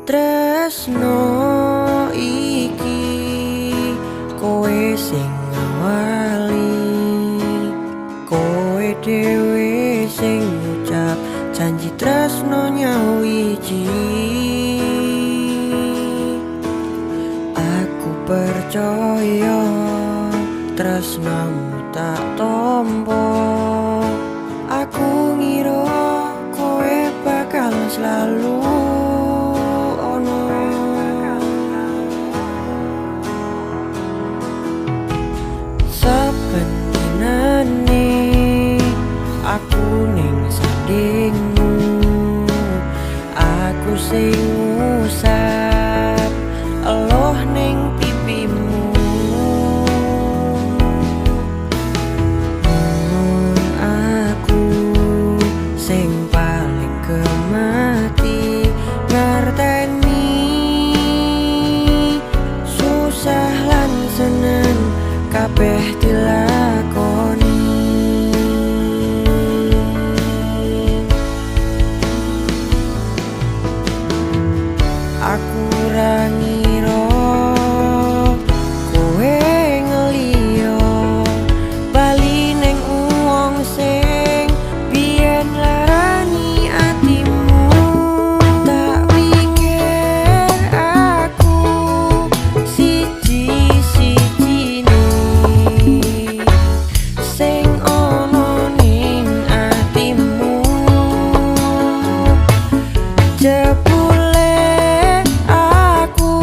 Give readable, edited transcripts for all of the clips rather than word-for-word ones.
Tresno iki kowe sing ngawali, kowe dhewe sing ngucap janji tresno nyawiji. Aku percaya tresnamu tak tompo. Aku ngira kowe bakal selalu saben dinane aku ning sandingmu, aku sing ngusap eloh ning pipimu. Aku sing paling kemati ngerteni susah lan seneng kabeh dilakoni. Aku ra ngira kowe ngeliyo bali ning wong sing biyen larani atimu. Tak pikir aku siji-sijine sing ono ning atimu. Jebule aku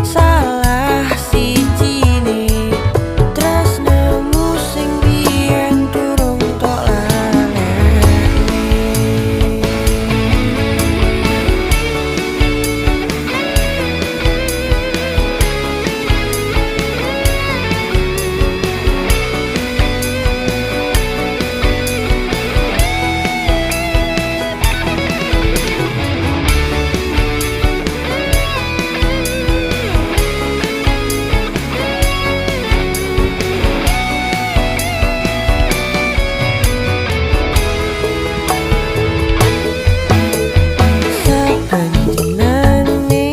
salah sijine, tresnamu sing biyen durung tok lalekne. Saben dinane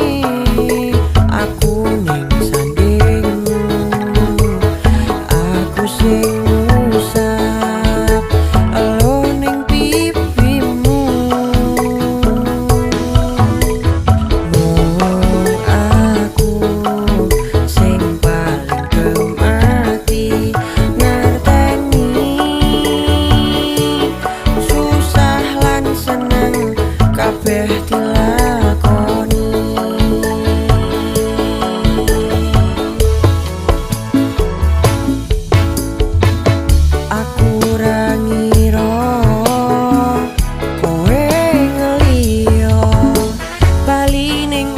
aku ning sandingmu, aku sing ngusap eloh ning pipimu. Mung aku sing paling kemati ngerteni susah lan seneng kabeh dilakoni. Aku ra ngira kowe ngeliyo bali ning